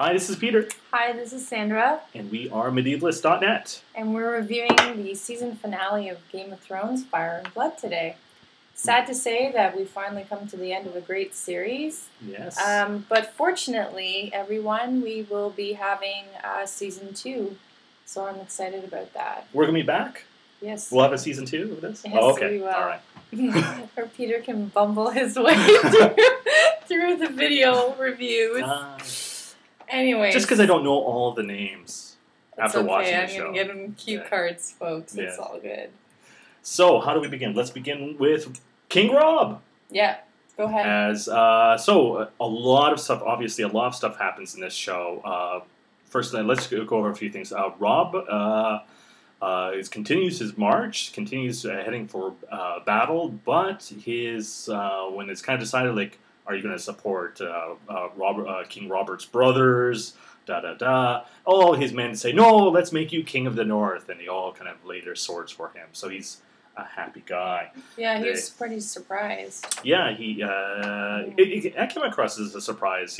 Hi, this is Peter. Hi, this is Sandra. And we are medievalist.net. And we're reviewing the season finale of Game of Thrones, Fire and Blood today. Sad to say that we finally come to the end of a great series. Yes. But fortunately, everyone, we will be having season 2. So I'm excited about that. We're going to be back? Yes. We'll have a season 2 of this? Yes, oh, okay. we will. All right. Or Peter can bumble his way through the video reviews. Anyway. Just because I don't know all the names after watching the show. I'm going to give him cue cards, folks. Yeah. It's all good. So, how do we begin? Let's begin with King Robb. Yeah, go ahead. So, a lot of stuff, obviously, a lot of stuff happens in this show. First, let's go over a few things. Robb continues his march, continues heading for battle, but when it's kind of decided, like, are you going to support King Robert's brothers? All his men say, no, let's make you king of the north. And they all kind of lay their swords for him. So he's a happy guy. Yeah, he was pretty surprised. Yeah, it came across as a surprise.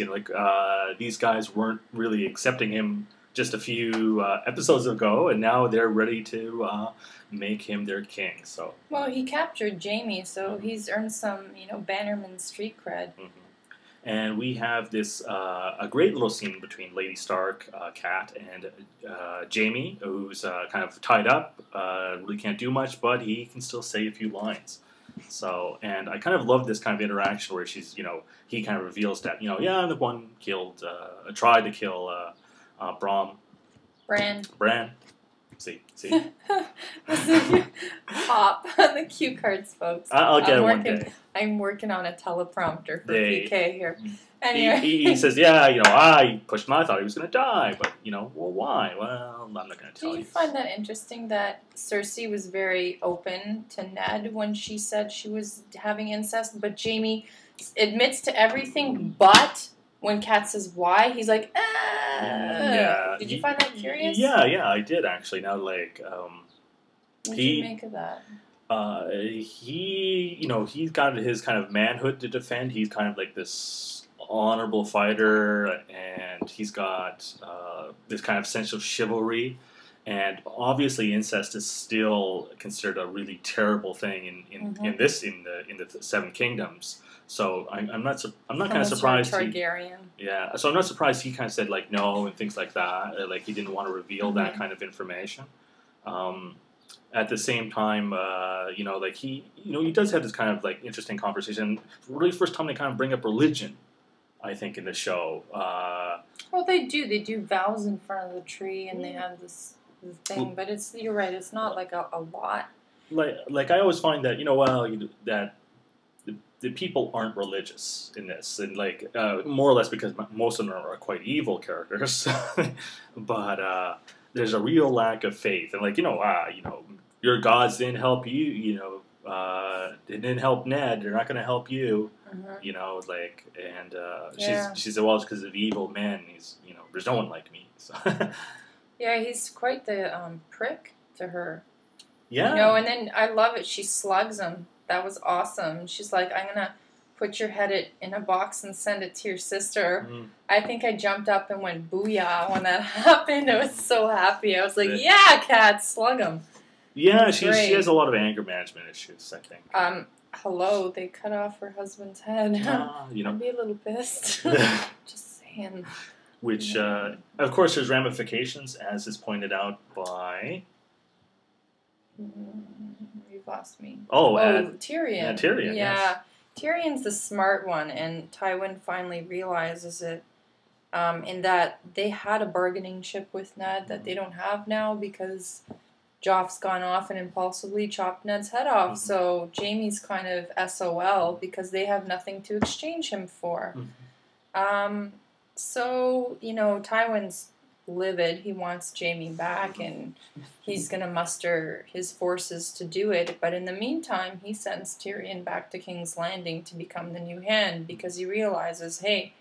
These guys weren't really accepting him just a few episodes ago, and now they're ready to make him their king. So, well, he captured Jaime, so he's earned some, Bannerman street cred. Mm-hmm. And we have this a great little scene between Lady Stark, Cat, and Jaime, who's kind of tied up, really can't do much, but he can still say a few lines. So, and I kind of love this kind of interaction where he kind of reveals that, I'm the one tried to kill Bran. See. Hop on the cue cards, folks. I'll get it one day. I'm working on a teleprompter for PK here. Anyway. He says, I pushed him. I thought he was going to die, but, well, why? Well, I'm not going to tell you. Do you find that interesting that Cersei was very open to Ned when she said she was having incest, but Jaime admits to everything, but when Kat says why, he's like, Yeah. Did you find that curious? Yeah, I did actually. Now, what did you make of that? He's got his kind of manhood to defend. He's kind of like this honorable fighter, and he's got this kind of sense of chivalry. And obviously, incest is still considered a really terrible thing in the Seven Kingdoms. So I'm not kind of surprised. Targaryen. So I'm not surprised he kind of said like no and things like that. Like he didn't want to reveal that kind of information. At the same time, he does have this kind of like interesting conversation. Really, first time they kind of bring up religion, I think, in the show. Well, they do. They do vows in front of the tree, and they have this thing. But you're right. It's not like a lot. Like I always find that that the people aren't religious in this, and more or less because most of them are quite evil characters. But there's a real lack of faith, and your gods didn't help you. They didn't help Ned. They're not going to help you. She said, well, it's because of evil men. There's no one like me. So. Yeah, he's quite the prick to her. Yeah. And then I love it. She slugs him. That was awesome. She's like, I'm going to put your head in a box and send it to your sister. I think I jumped up and went booyah when that happened. I was so happy. I was like, yeah, Cat, slug him. Yeah, she has a lot of anger management issues, I think. Hello, they cut off her husband's head. I'd be a little pissed. Just saying. Which, of course, there's ramifications, as is pointed out by... You've lost me. Tyrion. Yeah, Tyrion, yes. Tyrion's the smart one, and Tywin finally realizes it, in that they had a bargaining chip with Ned that they don't have now because Joff's gone off and impulsively chopped Ned's head off. So Jaime's kind of SOL because they have nothing to exchange him for. So, Tywin's livid. He wants Jaime back, and he's going to muster his forces to do it. But in the meantime, he sends Tyrion back to King's Landing to become the new hand because he realizes, hey,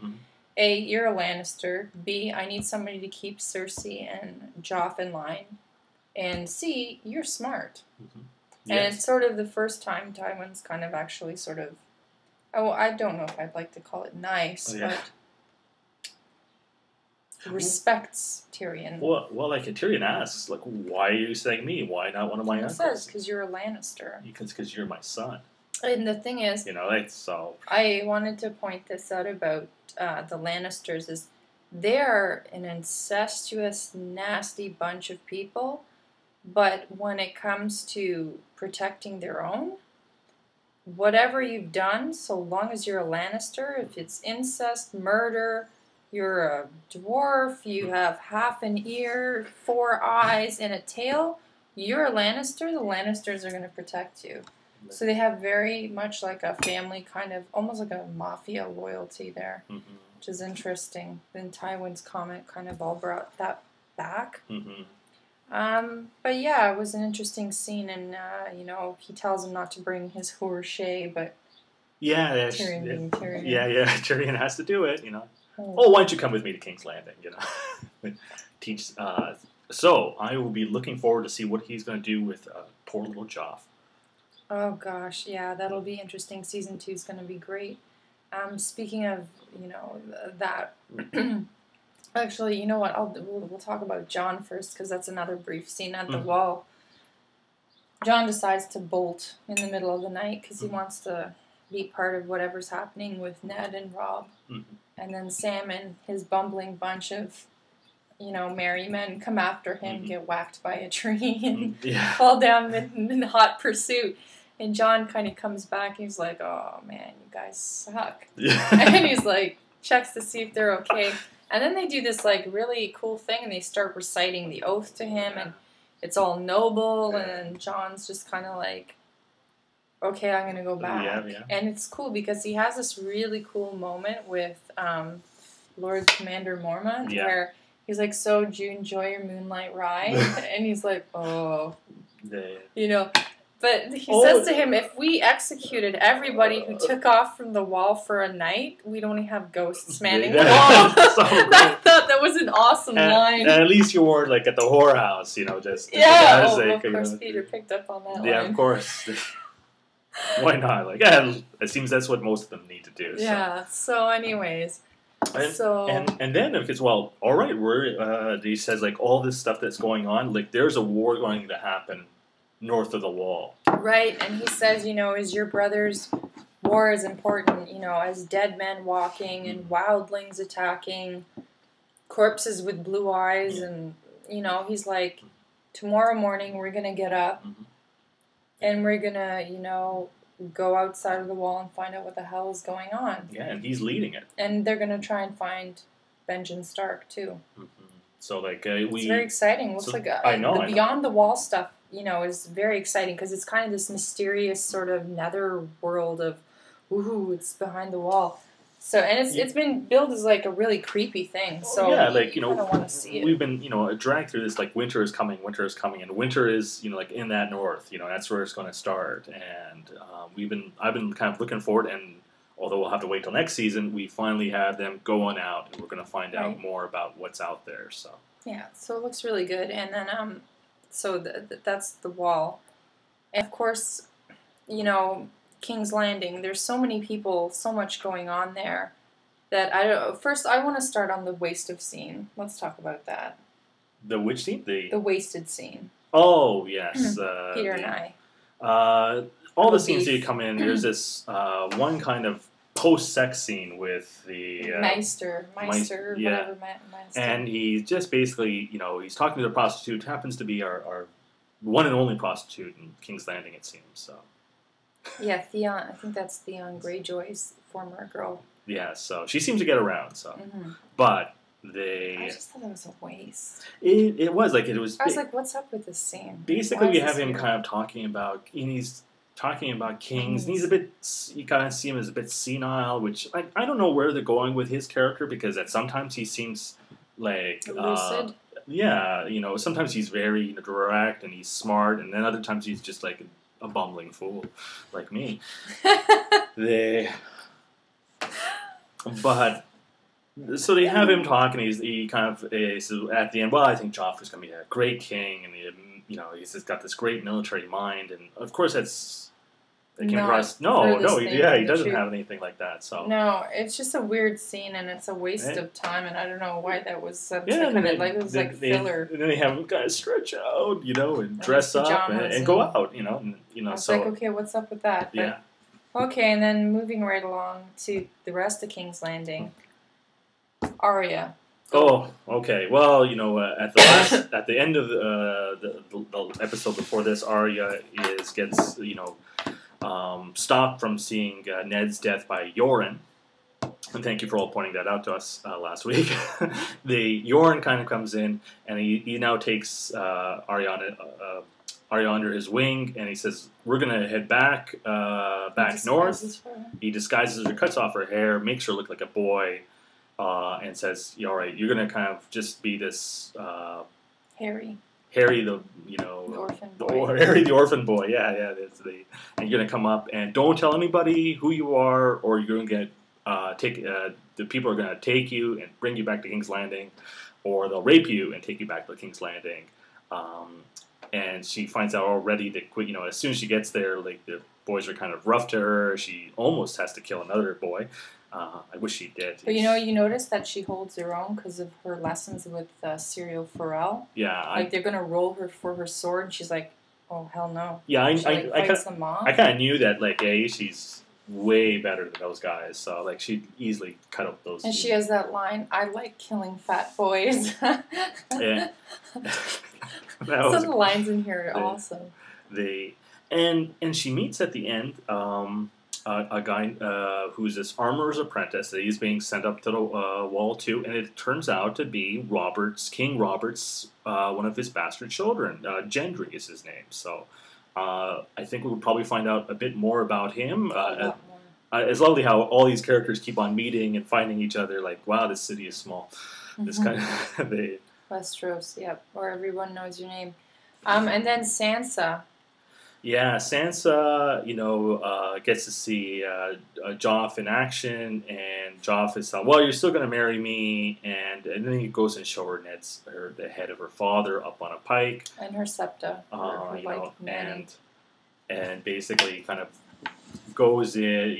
A, you're a Lannister. B, I need somebody to keep Cersei and Joff in line. And C, you're smart. Yes. And it's sort of the first time Tywin's kind of actually sort of, I don't know if I'd like to call it nice, but respects Tyrion. Well, like Tyrion asks, like, why are you saying me? Why not one of my He uncles? says, because you're a Lannister. Because you're my son. And the thing is, That's so. I wanted to point this out about the Lannisters is they're an incestuous, nasty bunch of people, but when it comes to protecting their own, whatever you've done, so long as you're a Lannister, if it's incest, murder, you're a dwarf, you have half an ear, 4 eyes, and a tail, you're a Lannister, the Lannisters are going to protect you. So they have very much like a family kind of, almost like a mafia loyalty there, which is interesting. Then Tywin's comment kind of all brought that back. But yeah, it was an interesting scene, and he tells him not to bring his Horse, but Tyrion being Tyrion. Yeah, Tyrion has to do it, Oh, why don't you come with me to King's Landing, Teach. So I will be looking forward to see what he's going to do with poor little Joff. Oh gosh, yeah, that'll be interesting. Season 2 is going to be great. Speaking of, that. Actually, you know what? We'll talk about Jon first because that's another brief scene at the wall. Jon decides to bolt in the middle of the night because he wants to be part of whatever's happening with Ned and Robb. And then Sam and his bumbling bunch of, merry men come after him, get whacked by a tree, and fall down in hot pursuit. And Jon kind of comes back and he's like, oh man, you guys suck. And he's like, checks to see if they're okay. And then they do this like really cool thing and they start reciting the oath to him and it's all noble and Jon's just kind of like, okay, I'm going to go back. And it's cool because he has this really cool moment with Lord Commander Mormont where he's like, so did you enjoy your moonlight ride? And he's like, oh, But he says to him, if we executed everybody who took off from the wall for a night, we'd only have ghosts manning the wall. I thought that was an awesome line. And at least you weren't like at the whorehouse, just of course Peter picked up on that line. Yeah, of course. Why not? Like, it seems that's what most of them need to do. Yeah. So anyways. And then because all right, he says like all this stuff that's going on, like there's a war going to happen north of the wall. Right, and he says, is your brother's war is important, as dead men walking and wildlings attacking, corpses with blue eyes, and, he's like, tomorrow morning we're going to get up, and we're going to, go outside of the wall and find out what the hell is going on. Yeah, and he's leading it. And they're going to try and find Benjen Stark, too. So, like, it's very exciting. Looks like the Beyond the Wall stuff, is very exciting because it's kind of this mysterious sort of nether world of, ooh, it's behind the wall. So, and it's been billed as like a really creepy thing. So, yeah, like, I don't want to see it. We've been, dragged through this, like, winter is coming, and winter is, like, in that north, that's where it's going to start. And I've been kind of looking forward, and although we'll have to wait till next season, we finally have them going out, and we're going to find out more about what's out there. So yeah, so it looks really good. And then so that's the wall, and of course, King's Landing. There's so many people, so much going on there that first I want to start on the wasted scene. Let's talk about that. The which scene? The wasted scene. Oh yes, Peter and I. All the scenes that come in, there's this one kind of post-sex scene with the Meister, whatever Meister. And he just basically, he's talking to the prostitute, happens to be our one and only prostitute in King's Landing, it seems. So. Yeah, Theon. I think that's Theon Greyjoy's former girl. Yeah, so she seems to get around. So, but I just thought that was a waste. It was like it was. I was like, what's up with this scene? Basically, we have him kind of talking about, kings, and he's a bit, you kind of see him as a bit senile, which I don't know where they're going with his character, because sometimes he seems like lucid. Sometimes he's very direct and he's smart, and then other times he's just like a bumbling fool, like me. So they have him talk, and he kind of is at the end. Well, I think Joffrey's going to be a great king, and he's just got this great military mind, and of course that's They came No, across. No, furthest thing he from the doesn't truth. have anything like that. So No, it's just a weird scene, and it's a waste Eh? of time, and I don't know why that was such Yeah, a and kind then of like it was like filler. and then they have them guys stretch out, and And dress his up pajamas and go and- out, I was so like, okay, what's up with that? But, yeah. okay, and then moving right along to the rest of King's Landing. Arya. Oh, okay. Well, at the end of the episode before this, Arya gets stopped from seeing Ned's death by Yoren. And thank you for all pointing that out to us last week. The Yoren kind of comes in, and he now takes Arya under his wing, and he says, "We're gonna head back north." He disguises her, cuts off her hair, makes her look like a boy, and says, "All right, you're gonna kind of just be this Harry the orphan boy. Harry the orphan boy, yeah. And you're gonna come up and don't tell anybody who you are, or you're gonna get the people are gonna take you and bring you back to King's Landing, or they'll rape you and take you back to King's Landing." And she finds out already that as soon as she gets there, like the boys are kind of rough to her. She almost has to kill another boy. I wish she did. But you notice that she holds her own because of her lessons with Serial Pharrell. Yeah, they're gonna roll her for her sword, and she's like, "Oh hell no!" Yeah, she fights them off. I kind of knew that. Like, she's way better than those guys, so like she'd easily cut up those. And she has that line, "I like killing fat boys." Yeah, some of the lines in here are awesome. And she meets at the end a guy who's this armorer's apprentice that he's being sent up to the wall to, and it turns out to be King Robert's one of his bastard children. Gendry is his name. So I think we would probably find out a bit more about him. It's lovely how all these characters keep on meeting and finding each other. Like, wow, this city is small. This kind of Westeros, yep, where everyone knows your name. And then Sansa. Yeah, Sansa, gets to see Joff in action, and Joff is like, "Well, you're still going to marry me," and then he goes and shows her the head of her father up on a pike, and her septa, and basically kind of goes in,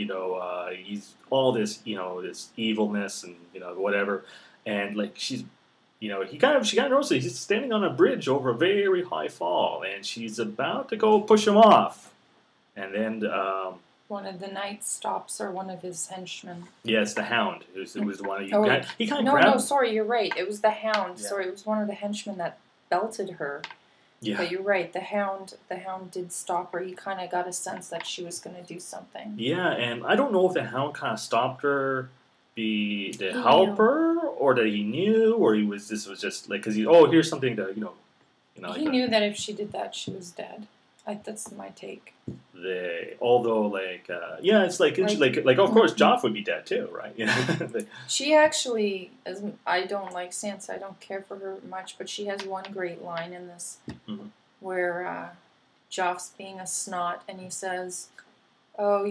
he's all this, this evilness and whatever, and like she kind of notices he's standing on a bridge over a very high fall, and she's about to go push him off, and then one of the knights stops her, one of his henchmen. Yes, the Hound. It was the one he kind of grabbed. No, sorry, you're right. It was the Hound. Yeah. Sorry, it was one of the henchmen that belted her. Yeah. But you're right. The Hound did stop her. He kind of got a sense that she was going to do something. Yeah, and I don't know if the Hound kind of stopped her. The helper, or that he knew, or this was just like, because here's something to he knew that if she did that, she was dead. That's my take. It's like of course Joff would be dead too, right? She actually, I don't like Sansa. I don't care for her much, but she has one great line in this where Joff's being a snot, and he says, "Oh,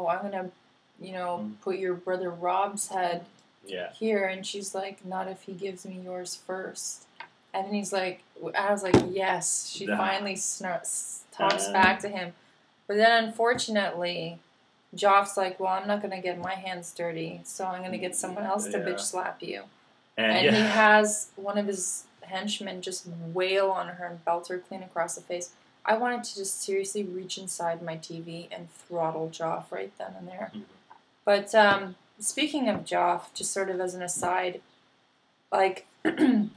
I'm gonna." Put your brother Robb's head here. And she's like, "Not if he gives me yours first." And then he's like, I was like, yes, she finally talks back to him. But then unfortunately, Joff's like, "Well, I'm not going to get my hands dirty, so I'm going to get someone else to bitch slap you." And he has one of his henchmen just wail on her and belt her clean across the face. I wanted to just seriously reach inside my TV and throttle Joff right then and there. But speaking of Joff, just sort of as an aside, like, of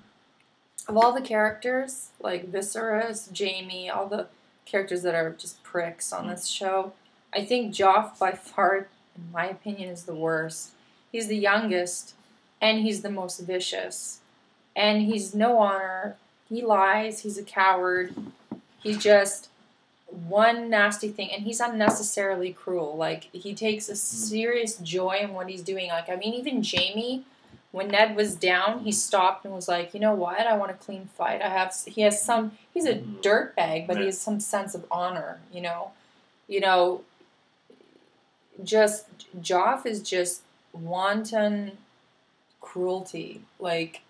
all the characters, like Viserys, Jaime, all the characters that are just pricks on this show, I think Joff, by far, in my opinion, is the worst. He's the youngest, and he's the most vicious. And he's no honor. He lies. He's a coward. He's just one nasty thing, and he's unnecessarily cruel. Like, he takes a serious joy in what he's doing. Like, I mean, even Jaime, when Ned was down, he stopped and was like, "You know what? I want a clean fight. He's a dirtbag, but he has some sense of honor, just, Joff is just wanton cruelty. Like,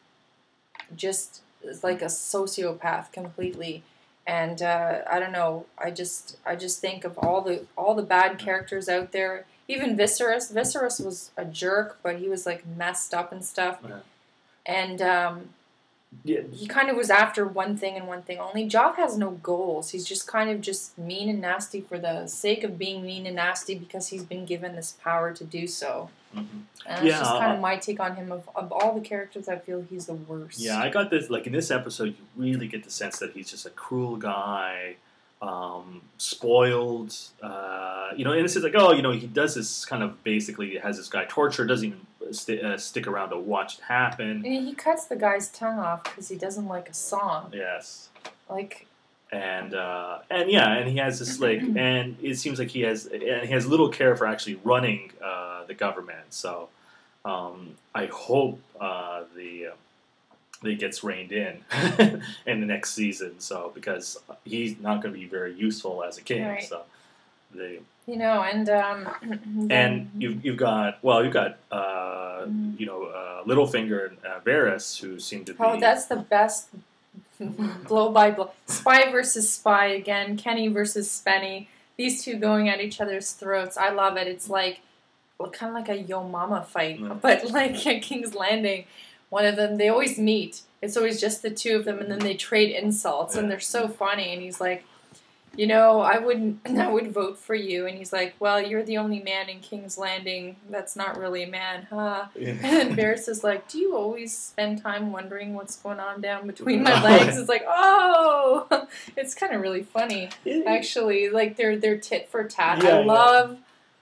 just, like a sociopath completely. And I don't know. I just think of all the bad characters out there. Even Viserys. Viserys was a jerk, but he was like messed up and stuff. Yeah. And Yeah. he kind of was after one thing and one thing only. Jock has no goals. He's just kind of just mean and nasty for the sake of being mean and nasty because he's been given this power to do so. Mm-hmm. And that's just kind of my take on him. Of all the characters, I feel he's the worst. Yeah, I got this, like, in this episode, you really get the sense that he's just a cruel guy, spoiled, and it's just like, oh, he does this kind of, basically has this guy tortured, doesn't even stick around to watch it happen. And he cuts the guy's tongue off because he doesn't like a song. Yes. Like... And he has this, like, and it seems like he has little care for actually running the government, so I hope he gets reined in in the next season. So because he's not going to be very useful as a king. Right. So and you've got Littlefinger and Varys, who seem to be. Oh, that's the best. Blow by blow, spy versus spy again. Kenny versus Spenny. These two going at each other's throats. I love it. It's like kind of like a Yo Mama fight, but like at King's Landing, one of them, they always meet. It's always just the two of them, and then they trade insults, and they're so funny. And he's like, I would vote for you. And he's like, well, you're the only man in King's Landing that's not really a man, huh? Yeah. And then Varys is like, do you always spend time wondering what's going on down between my legs? It's like, oh, it's kind of really funny, actually. Like, they're tit for tat. I love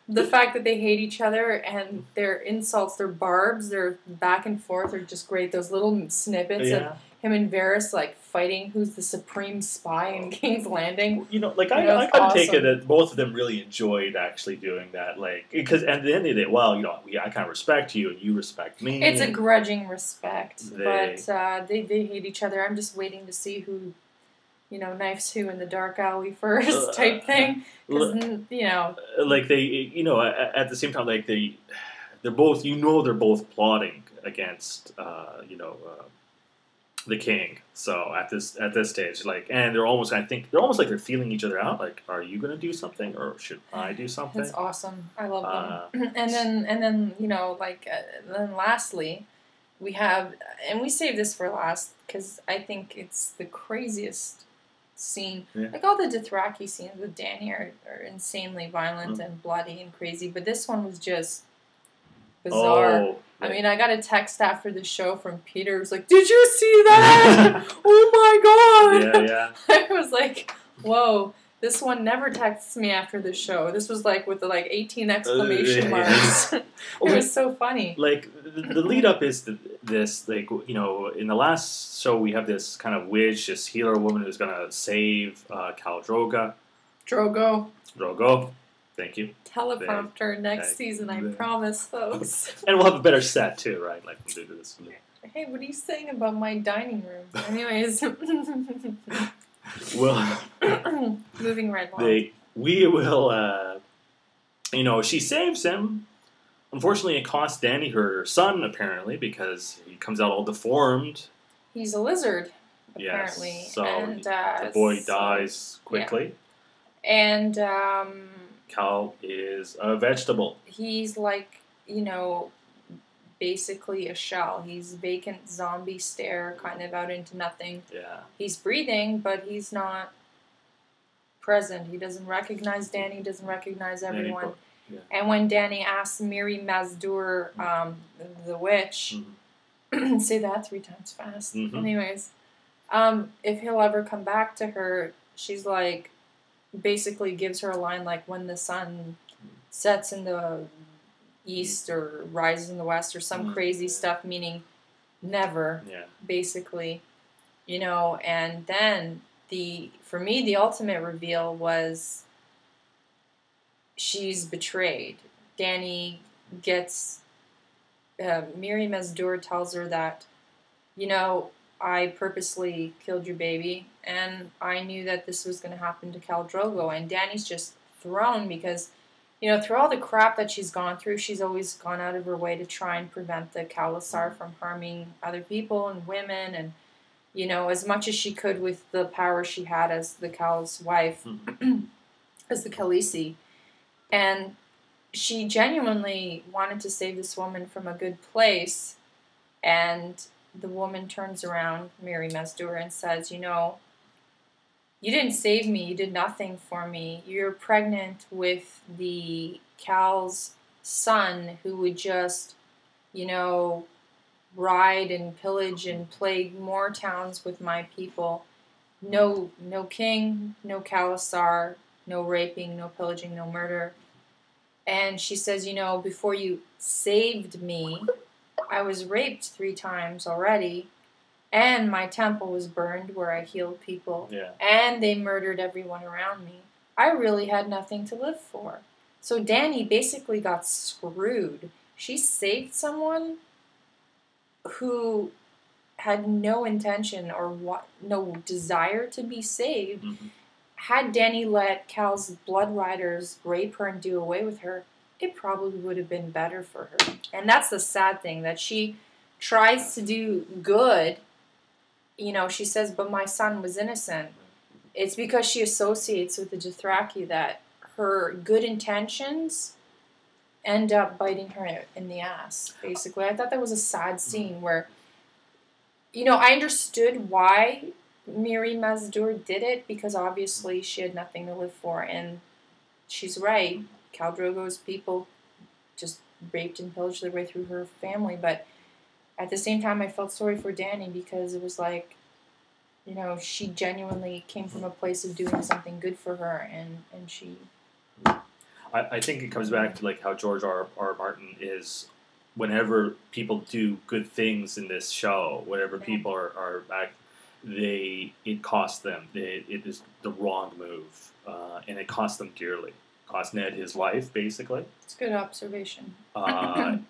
the fact that they hate each other, and their insults, their barbs, their back and forth are just great. Those little snippets of him and Varys, like, fighting who's the supreme spy in King's Landing. I could take it that both of them really enjoyed actually doing that. Like, because at the end of the day, I kind of respect you and you respect me. It's a grudging respect, but they hate each other. I'm just waiting to see who, knifes who in the dark alley first type thing. Because, like they, at the same time, like they're both, they're both plotting against, the king. So at this stage, like, and they're almost like they're feeling each other out. Like, are you going to do something, or should I do something? That's awesome. I love them. And then then lastly, we have, and we save this for last because I think it's the craziest scene. Yeah. Like all the Dothraki scenes with Dany are insanely violent and bloody and crazy, but this one was just bizarre. Oh. I mean, I got a text after the show from Peter. It was like, "Did you see that? Oh my god!" Yeah. I was like, "Whoa!" This one never texts me after the show. This was like with the 18 exclamation marks. It was so funny. Like the lead up is this, like, in the last show we have this kind of witch, this healer woman who's gonna save Khal Drogo. Thank you. Teleprompter next season, I promise, folks. And we'll have a better set too, right? Like we'll do this. Hey, what are you saying about my dining room? Anyways, well, moving right along. We will. She saves him. Unfortunately, it costs Dany her son, apparently, because he comes out all deformed. He's a lizard, apparently. Yes. So the boy dies quickly. Yeah. And Khal is a vegetable. He's like, basically a shell. He's vacant zombie stare, kind of out into nothing. Yeah. He's breathing, but he's not present. He doesn't recognize Dany, doesn't recognize everyone. Yeah. And when Dany asks Miri Mazdur, the witch, say that 3 times fast. Mm-hmm. Anyways, if he'll ever come back to her, she's like, basically gives her a line like, when the sun sets in the east or rises in the west or some crazy stuff, meaning never, basically, and then for me, the ultimate reveal was she's betrayed. Dany gets, Miri Mazdur tells her that, I purposely killed your baby, and I knew that this was going to happen to Khal Drogo, and Dany's just thrown because, through all the crap that she's gone through, she's always gone out of her way to try and prevent the Khalasar from harming other people and women, and you know, as much as she could with the power she had as the Cal's wife, as the Khaleesi. And she genuinely wanted to save this woman from a good place. And the woman turns around, Mary Mesdur, and says, you know, you didn't save me. You did nothing for me. You're pregnant with the Cal's son who would just, you know, ride and pillage and plague more towns with my people. No, no king, no Khalasar, no raping, no pillaging, no murder. And she says, you know, before you saved me, I was raped 3 times already, and my temple was burned where I healed people, and they murdered everyone around me. I really had nothing to live for. So Dany basically got screwed. She saved someone who had no intention or no desire to be saved. Had Dany let Cal's blood riders rape her and do away with her, it probably would have been better for her. And that's the sad thing, that she tries to do good. You know, she says, but my son was innocent. It's because she associates with the Dothraki that her good intentions end up biting her in the ass, basically. I thought that was a sad scene where, you know, I understood why Miri Mazdur did it, because obviously she had nothing to live for, and she's right. Khal Drogo's people just raped and pillaged their way through her family, but at the same time I felt sorry for Dany, because it was like, you know, she genuinely came from a place of doing something good for her, and she... I think it comes back to like how George R. Martin is, whenever people do good things in this show, whenever people are it costs them. It is the wrong move, and it cost them dearly. It cost Ned his life, basically. It's a good observation.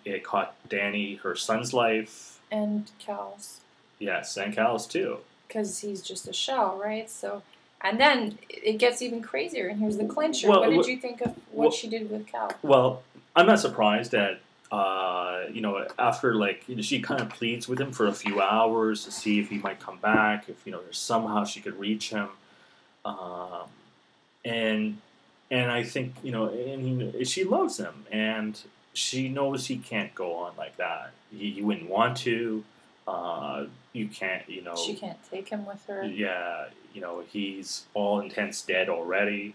It cost Dany her son's life. And Cal's. Yes, and Cal's too. Because he's just a shell, right? So, and then it gets even crazier, and here's the clincher. What did you think of what she did with Cal? Well, I'm not surprised that, you know, after, like, you know, she kind of pleads with him for a few hours to see if he might come back, if, you know, there's somehow she could reach him. And I think, you know, and she loves him, and she knows he can't go on like that. He wouldn't want to. You can't, you know... She can't take him with her. Yeah, you know, he's all intents dead already.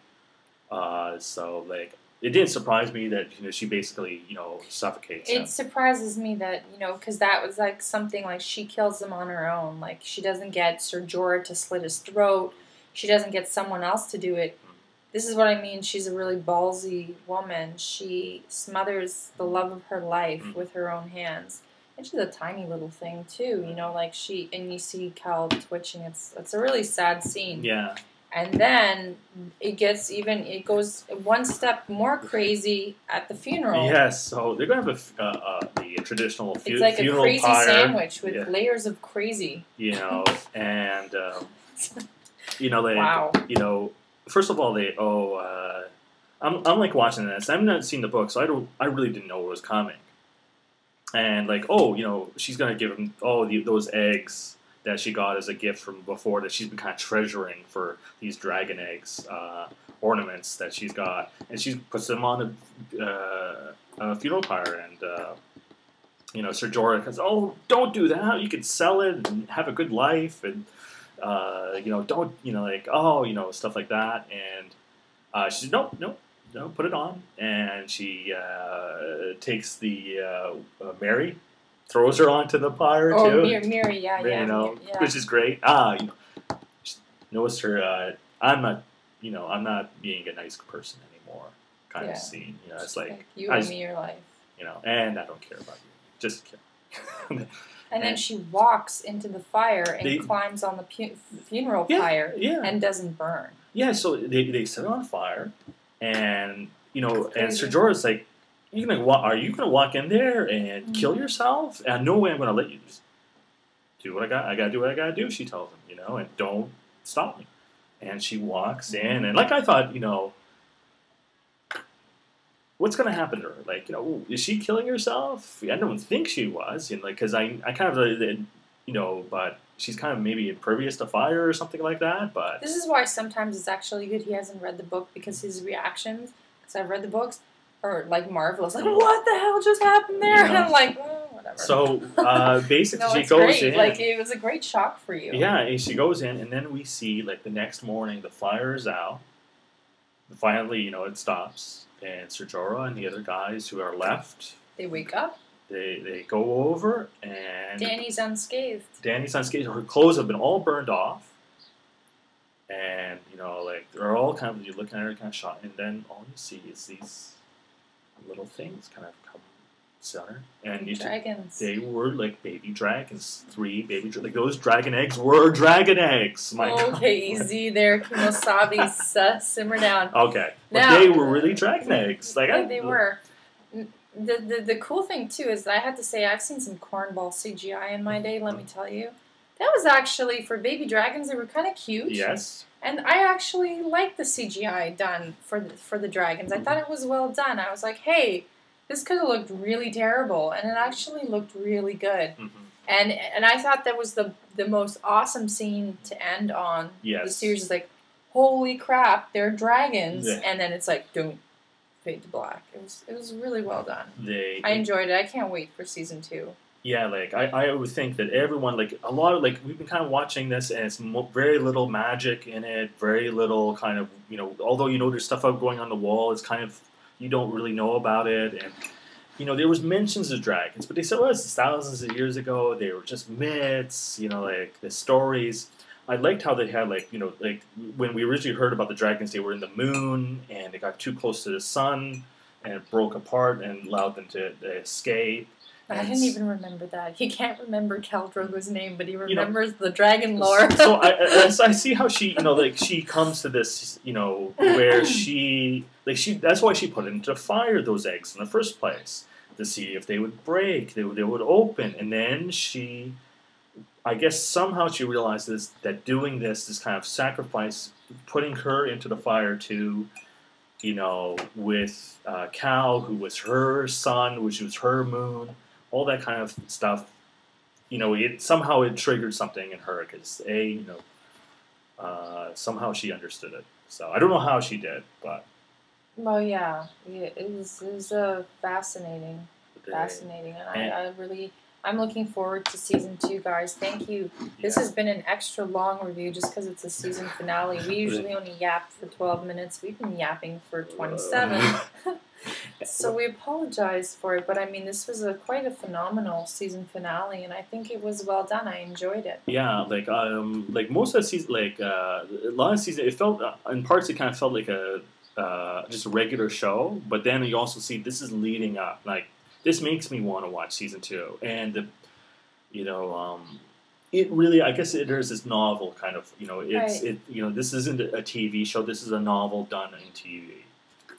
So, like, it didn't surprise me that, you know, she basically, you know, suffocates him. It surprises me that, you know, because that was, like, something, like, she kills him on her own. Like, she doesn't get Ser Jorah to slit his throat. She doesn't get someone else to do it. This is what I mean. She's a really ballsy woman. She smothers the love of her life with her own hands. And she's a tiny little thing, too, you know, like and you see Cal twitching. It's a really sad scene. Yeah. And then it goes one step more crazy at the funeral. Yes, so they're going to have the traditional funeral pyre. It's like a crazy sandwich with layers of crazy. You know, and, you know, like, wow. You know, first of all, I'm like watching this. I've not seen the book, so I really didn't know what was coming. And like, oh, you know, she's gonna give him those eggs that she got as a gift from before that she's been kind of treasuring for these dragon eggs ornaments that she's got, and she puts them on a funeral pyre, and you know, Ser Jorah says, "Oh, don't do that. You could sell it and have a good life, and you know, don't, you know, like, oh, you know, stuff like that." And she says, "Nope, nope. No, put it on," and she takes the Mary, throws her onto the pyre too. Oh, Mary, yeah, you know, yeah. Which is great. You know, notice her. I'm not being a nice person anymore. Kind of scene. You know, it's like you owe me your life. You know, and I don't care about you. Just kill. And then she walks into the fire and climbs on the funeral pyre and doesn't burn. Yeah, so they set it on fire. And, you know, and Ser Jorah's like, are you gonna walk in there and kill yourself? And no way I'm gonna let you just do what I gotta do what I gotta do, she tells him, you know, and don't stop me. And she walks in, and like I thought, you know, what's gonna happen to her? Like, you know, is she killing herself? I don't think she was, you know, like, because I kind of but she's kind of maybe impervious to fire or something like that. But This is why sometimes it's actually good he hasn't read the book, because his reactions, because I've read the books, are like marvelous. Like, what the hell just happened there? And I'm like, whatever. So basically, no, she it's goes great. in. Like, it was a great shock for you. Yeah, and she goes in, and then we see like the next morning the fire is out. Finally, it stops, and Ser Jorah and the other guys who are left, They wake up. they go over, and Dany's unscathed. Dany's unscathed. Her clothes have been all burned off, and like they're all kind of, you're looking at her kind of shot, and then all you see is these little things kind of come center, and Dragons. they were like baby dragons, 3 baby like those dragon eggs were dragon eggs. My God. Okay, easy there, Kimosabi. Simmer down. Okay, but now, they were really dragon eggs. Like they were. The cool thing too is that I had to say I've seen some cornball CGI in my day. Let me tell you, that was actually for baby dragons. They were kind of cute. Yes. And I actually liked the CGI done for the dragons. I thought it was well done. I was like, hey, this could have looked really terrible, and it actually looked really good. Mm-hmm. And I thought that was the most awesome scene to end on. Yes. The series is like, holy crap, they're dragons, Yeah. and then it's like, don't fade to black. It was really well done. I enjoyed it. I can't wait for season 2. Yeah, like I would think that everyone, like a lot of, like we've been kind of watching this, and it's very little magic in it, very little kind of, although there's stuff out going on the wall, it's kind of, you don't really know about it, and there was mentions of dragons, but they said, well, it's thousands of years ago, they were just myths, like the stories. I liked how they had, like when we originally heard about the dragons, they were in the moon, and they got too close to the sun, and it broke apart and allowed them to escape. I didn't even remember that. He can't remember Khal Drogo's name, but he remembers the dragon lore. So I see how she, she comes to this, where that's why she put into fire those eggs in the first place, to see if they would break, they would open, and then I guess somehow she realizes that doing this kind of sacrifice, putting her into the fire too, with Khal, who was her sun, which was her moon, all that kind of stuff, somehow it triggered something in her, because somehow she understood it. So I don't know how she did, but well, yeah, it was fascinating, and I'm looking forward to season 2, guys. Thank you. This has been an extra long review just because it's a season finale. We usually only yap for 12 minutes. We've been yapping for 27. So we apologize for it, but I mean, this was quite a phenomenal season finale, and I think it was well done. I enjoyed it. Yeah, like most of the season, a lot of season, it felt in parts it kind of felt like a just a regular show, but then you also see this is leading up. Like, this makes me want to watch season 2, and it really, I guess there's this novel kind of, this isn't a TV show. This is a novel done in TV.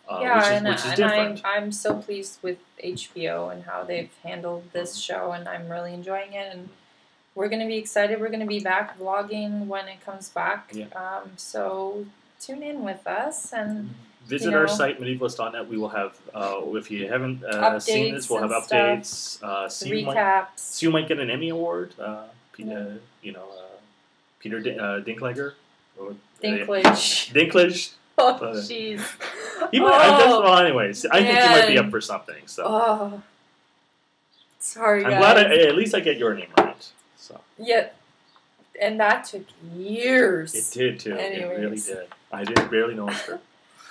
Which is different. I'm so pleased with HBO and how they've handled this show, and I'm really enjoying it. And we're going to be excited. We're going to be back vlogging when it comes back. Yeah. So tune in with us and visit our site, medievalist.net. We will have, if you haven't seen this, we'll have updates, recaps. You might get an Emmy award. Peter Dinklage. Dinklage. Oh, jeez. Anyways, I think he might be up for something. So. Sorry, guys. I'm glad at least I get your name right. So. Yeah, and that took years. It did too. Anyways. It really did. I didn't barely notice her.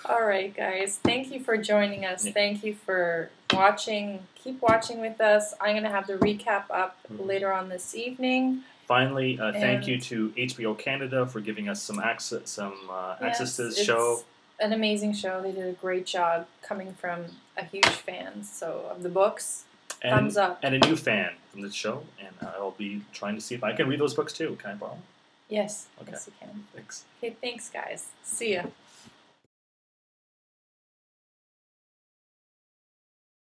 All right, guys. Thank you for joining us. Yeah. Thank you for watching. Keep watching with us. I'm going to have the recap up later on this evening. Finally, thank you to HBO Canada for giving us some access to this show. An amazing show. They did a great job coming from a huge fan of the books. Thumbs up. And a new fan from this show. And I'll be trying to see if I can read those books too. Can I borrow them? Yes. Okay. Yes, you can. Thanks. Okay, thanks, guys. See ya.